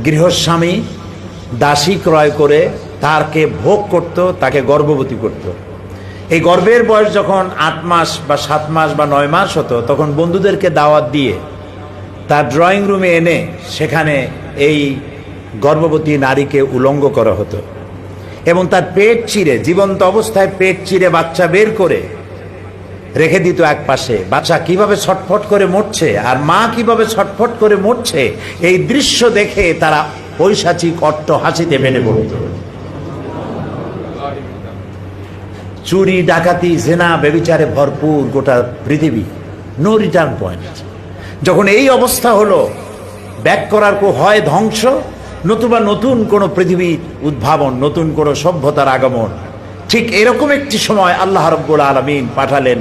গৃহস্বামী দাসী ক্রয় করে তাকে ভোগ করত, তাকে গর্ভবতী করত। এই গর্ভের বয়স যখন 8 মাস বা 7 মাস বা 9 মাস হতো, তখন বন্ধুদেরকে দাওয়াত দিয়ে তার ড্রয়িং রুমে এনে সেখানে এই গর্ভবতী নারীকে উলঙ্গ করা হতো এবং তার পেট চিরে, জীবন্ত অবস্থায় পেট চিরে বাচ্চা বের করে রেখে দিত এক পাশে। বাচ্চা কিভাবে ছটফট করে মরছে আর মা কিভাবে ছটফট করে মরছে, এই দৃশ্য দেখে তারা পৈশাচিক অট্ট হাসিতে ফেটে পড়ত। চুরি, ডাকাতি, জেনা, ব্যভিচারে ভরপুর গোটা পৃথিবী, নো রিটার্ন পয়েন্ট। যখন এই অবস্থা হলো, ব্যাক করার হয় ধ্বংস, নতুবা নতুন কোনো পৃথিবীর উদ্ভাবন, নতুন কোনো সভ্যতার আগমন। ঠিক এরকম একটি সময় আল্লাহ রাব্বুল আলামিন পাঠালেন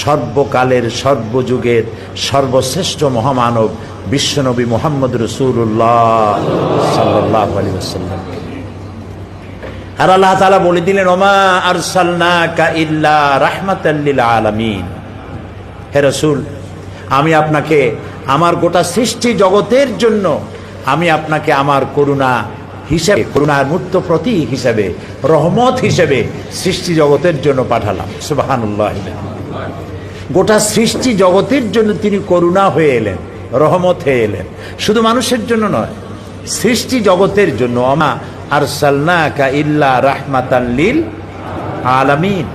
সর্বকালের সর্বযুগের সর্বশ্রেষ্ঠ মহামানব বিশ্বনবী মুহাম্মদ রাসূলুল্লাহ সাল্লাল্লাহু আলাইহি ওয়াসাল্লাম। আর আল্লাহ তাআলা বলে দিলেন, ওমা আরসালনাকা ইল্লা রাহমাতাল লিল আলামিন। হে রাসূল, আমি আপনাকে আমার গোটা সৃষ্টি জগতের জন্য, আমি আপনাকে আমার করুণা হিসেবে, করুণার মূর্ত প্রতীক হিসেবে, রহমত হিসেবে সৃষ্টি জগতের জন্য পাঠালাম। সুবহানাল্লাহ। গোটা সৃষ্টি জগতের জন্য তিনি করুণা হয়ে এলেন, রহমত হয়ে এলেন, শুধু মানুষের জন্য নয়, সৃষ্টি জগতের জন্য। ওমা আরসালনাকা ইল্লা রাহমাতাল লিল আলামিন।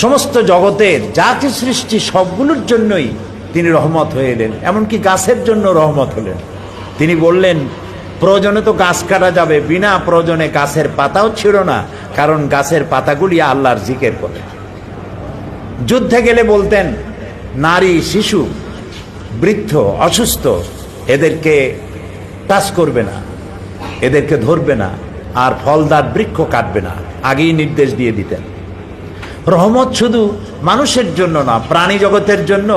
সমস্ত জগতের জাতি সৃষ্টি সবগুলোর জন্যই তিনি রহমত হয়ে এলেন। এমনকি গাছের জন্য রহমত হলেন। তিনি বললেন, প্রয়োজনে তো গাছ কাটা যাবে, বিনা প্রয়োজনে গাছের পাতাও ছিল না, কারণ গাছের পাতাগুলি আল্লাহর জিকির করে। যুদ্ধে গেলে বলতেন, নারী, শিশু, বৃদ্ধ, অসুস্থ, এদেরকে টাচ করবে না, এদেরকে ধরবে না, আর ফলদার বৃক্ষ কাটবে না, আগেই নির্দেশ দিয়ে দিতেন। রহমত শুধু মানুষের জন্য না, প্রাণী জগতের জন্য।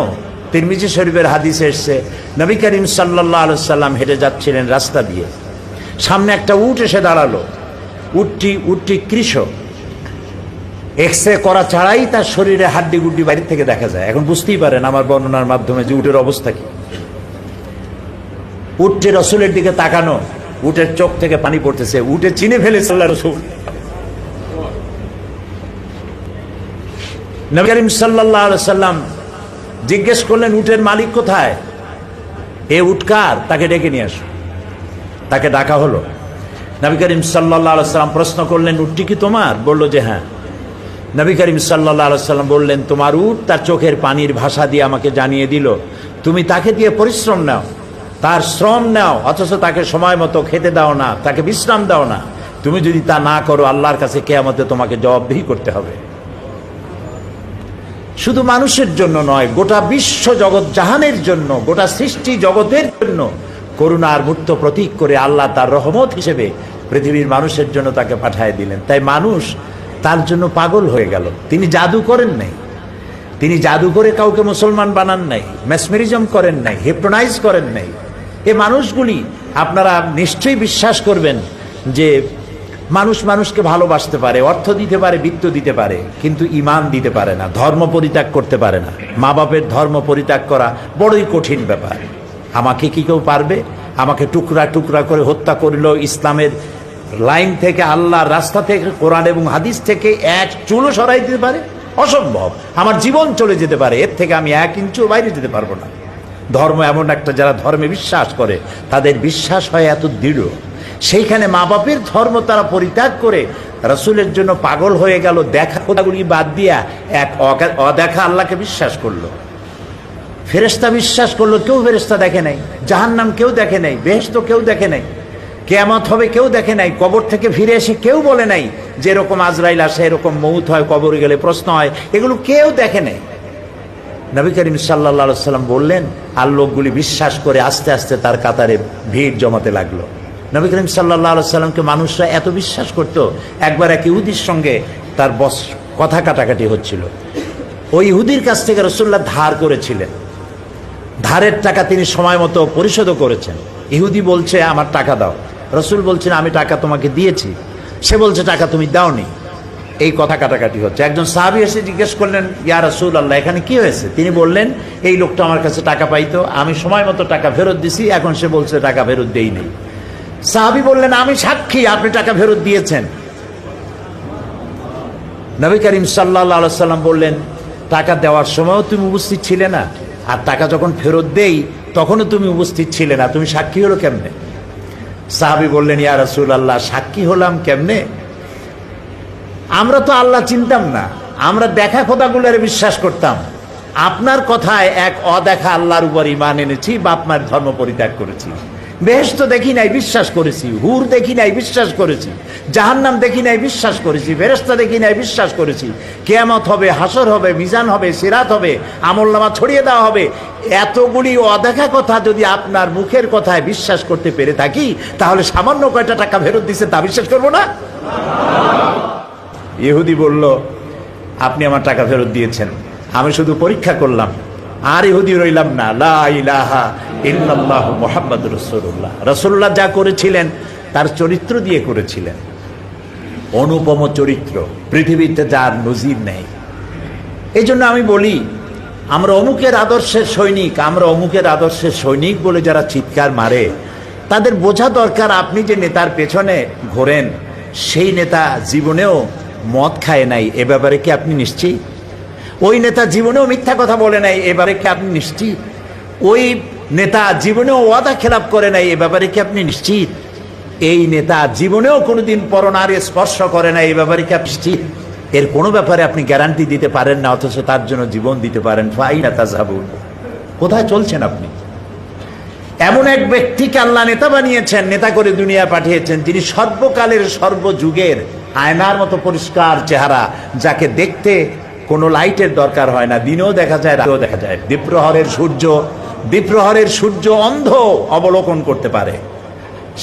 তিরমিজি শরীফের হাদিসে এসেছে, নবী করিম সাল্লাল্লাহু আলাইহি সাল্লাম হেঁটে যাচ্ছিলেন রাস্তা দিয়ে, সামনে একটা উট এসে দাঁড়ালো। উটটি কৃষক, এক্সরে করা ছাড়াই তার শরীরে হাড্ডি গুড্ডি বাইরে থেকে দেখা যায়। এখন বুঝতেই পারেন আমার বর্ণনার মাধ্যমে যে উটের অবস্থা কি। উটটি রসুলের দিকে তাকানো, উটের চোখ থেকে পানি পড়তেছে, উটে চিনে ফেলেছে আল্লাহর রাসূল। নবী করিম সাল্লাল্লাহু আলাইহি সাল্লাম জিজ্ঞেস করলেন, উটের মালিক কোথায়? এ উটকার, তাকে ডেকে নিয়ে আসো। তাকে ডাকা হলো। নবী করিম সাল্লাল্লাহু আলাইহি সাল্লাম প্রশ্ন করলেন, উটটি কি তোমার? বলল যে হ্যাঁ। নবী করিম সাল্লাল্লাহু আলাইহি সাল্লাম বললেন, তোমার উট তার চোখের পানির ভাষা দিয়ে আমাকে জানিয়ে দিল, তুমি তাকে দিয়ে পরিশ্রম নাও, তার শ্রম নাও, অথচ তাকে সময় মতো খেতে দাও না, তাকে বিশ্রাম দাও না। তুমি যদি তা না করো, আল্লাহর কাছে কিয়ামতে তোমাকে জবাবদিহি করতে হবে। শুধু মানুষের জন্য নয়, গোটা বিশ্ব জগৎ জাহানের জন্য, গোটা সৃষ্টি জগতের জন্য করুণার মূর্ত প্রতীক করে আল্লাহ তার রহমত হিসেবে পৃথিবীর মানুষের জন্য তাকে পাঠিয়ে দিলেন। তাই মানুষ তার জন্য পাগল হয়ে গেল। তিনি জাদু করেন নাই, তিনি জাদু করে কাউকে মুসলমান বানান নাই, মেসমেরিজম করেন নাই, হিপনোটাইজ করেন নাই। এই মানুষগুলি আপনারা নিশ্চয়ই বিশ্বাস করবেন যে মানুষ মানুষকে ভালোবাসতে পারে, অর্থ দিতে পারে, বিত্ত দিতে পারে, কিন্তু ঈমান দিতে পারে না, ধর্ম পরিত্যাগ করতে পারে না। মা বাপের ধর্ম পরিত্যাগ করা বড়ই কঠিন ব্যাপার। আমাকে কি কেউ পারবে? আমাকে টুকরা টুকরা করে হত্যা করলেও ইসলামের লাইন থেকে, আল্লাহর রাস্তা থেকে, কোরআন এবং হাদিস থেকে এক চুলও সরাই দিতে পারে? অসম্ভব। আমার জীবন চলে যেতে পারে, এর থেকে আমি 1 ইঞ্চিও বাইরে যেতে পারবো না। ধর্ম এমন একটা, যারা ধর্মে বিশ্বাস করে তাদের বিশ্বাস হয় এত দৃঢ়, সেইখানে মা বাপের ধর্ম তারা পরিত্যাগ করে রাসূলের জন্য পাগল হয়ে গেল। দেখা কথাগুলি বাদ দিয়া এক অদেখা আল্লাহকে বিশ্বাস করলো। ফেরেশতা বিশ্বাস করলো, কেউ ফেরেশতা দেখে নাই, জাহান্নাম কেউ দেখে নাই, বেহেশত কেউ দেখে নাই, কিয়ামত হবে কেউ দেখে নাই, কবর থেকে ফিরে এসে কেউ বলে নাই যে এরকম আজরাইল আসে, এরকম মউত হয়, কবরে গেলে প্রশ্ন হয়, এগুলো কেউ দেখে নাই। নবী করিম সাল্লাল্লাহু আলাইহি সাল্লাম বললেন, আর লোকগুলি বিশ্বাস করে আস্তে আস্তে তার কাতারে ভিড় জমাতে লাগলো। নবী করিম সাল্লাল্লাহু আলাইহি সাল্লামকে মানুষরা এত বিশ্বাস করত, একবার এক ইহুদির সঙ্গে তার কথা কাটাকাটি হচ্ছিল। ওই ইহুদির কাছ থেকে রাসূলুল্লাহ ধার করেছিলেন, ধারের টাকা তিনি সময় মতো পরিশোধও করেছেন। ইহুদি বলছে, আমার টাকা দাও। রাসূল বলছেন, আমি টাকা তোমাকে দিয়েছি। সে বলছে, টাকা তুমি দাওনি। এই কথা কাটাকাটি হচ্ছে। একজন সাহাবী এসে জিজ্ঞেস করলেন, ইয়া রাসূলুল্লাহ, এখানে কি হয়েছে? তিনি বললেন, এই লোকটা আমার কাছে টাকা পাইতো, আমি সময় মতো টাকা ফেরত দিছি, এখন সে বলছে টাকা ফেরত দেই নেই। সাহাবী বললেন, আমি সাক্ষী আপনি টাকা ফেরত দিয়েছেন। নবী করিম সাল্লাল্লাহু আলাইহি সাল্লাম বললেন, টাকা দেওয়ার সময়ও তুমি উপস্থিত ছিলে না, আর টাকা যখন ফেরত দেই তখনও তুমি উপস্থিত ছিলে না, তুমি সাক্ষী হলো কেমনে? সাহাবী বললেন, ইয়া রাসূলুল্লাহ, সাক্ষী হলাম কেমনে? আমরা তো আল্লাহ চিনতাম না, আমরা দেখা খোদাগুলোরে বিশ্বাস করতাম। আপনার কথায় এক অদেখা আল্লাহর উপর ঈমান এনেছি, বাপ মায়ের ধর্ম পরিত্যাগ করেছি। বেহেশত দেখি নাই, বিশ্বাস করেছি। হুর দেখি নাই, বিশ্বাস করেছি। জাহান্নাম দেখি নাই, বিশ্বাস করেছি। ফেরেশতা দেখি নাই, বিশ্বাস করেছি। কিয়ামত হবে, হাসর হবে, মিজান হবে, সিরাত হবে, আমলনামা ছড়িয়ে দেওয়া হবে। এতগুলি অদেখা কথা যদি আপনার মুখের কথায় বিশ্বাস করতে পেরে থাকি, তাহলে সামান্য কয়টা টাকা ফেরত দিচ্ছে তা বিশ্বাস করবো না? ইহুদি বলল, আপনি আমার টাকা ফেরত দিয়েছেন, আমি শুধু পরীক্ষা করলাম। আর ইহুদি রইলাম না, লা ইলাহা ইল্লাল্লাহু মুহাম্মাদুর রাসূলুল্লাহ। রাসূলুল্লাহ যা করেছিলেন তার চরিত্র দিয়ে করেছিলেন, অনুপম চরিত্র, পৃথিবীতে যার নজির নেই। এই জন্য আমি বলি, আমরা অমুকের আদর্শের সৈনিক, আমরা অমুকের আদর্শের সৈনিক বলে যারা চিৎকার মারে, তাদের বোঝা দরকার, আপনি যে নেতার পেছনে ঘোরেন, সেই নেতা জীবনেও মদ খায় নাই, এ ব্যাপারে কি আপনি নিশ্চিত? ওই নেতা জীবনেও মিথ্যা কথা বলে নাই, এ ব্যাপারে কি আপনি নিশ্চিত? ওই নেতা জীবনেও ওয়াদা খেলাপ করে নাই, এ ব্যাপারে কি আপনি নিশ্চিত? এই নেতা জীবনেও কোনোদিন পরনারী স্পর্শ করে নাই, এই ব্যাপারে কি আপনি নিশ্চিত? এর কোনো ব্যাপারে আপনি গ্যারান্টি দিতে পারেন না, অথচ তার জন্য জীবন দিতে পারেন। ফাইনা তাযহাবুন, কোথায় চলছেন আপনি? এমন এক ব্যক্তিকে আল্লাহ নেতা বানিয়েছেন, নেতা করে দুনিয়া পাঠিয়েছেন, যিনি সর্বকালের সর্বযুগের আয়নার মতো পরিষ্কার চেহারা, যাকে দেখতে কোনো লাইটের দরকার হয় না, দিনেও দেখা যায়, রাতেও দেখা যায়। দ্বীপ্রহরের সূর্য অন্ধ অবলোকন করতে পারে,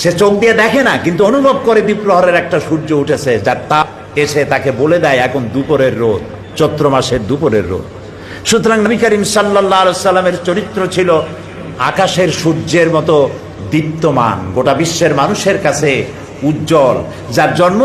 সে চোখ দিয়ে দেখে না, কিন্তু অনুভব করে দ্বীপ্রহরের একটা সূর্য উঠেছে, যার তাপ এসে তাকে বলে দেয় এখন দুপুরের রোদ, চৈত্র মাসের দুপুরের রোদ। সুতরাং নবী করিম সাল্লাল্লাহু আলাইহি সাল্লামের চরিত্র ছিল আকাশের সূর্যের মতো দীপ্তমান, গোটা বিশ্বের মানুষের কাছে উজ্জ্বল, যার জন্ম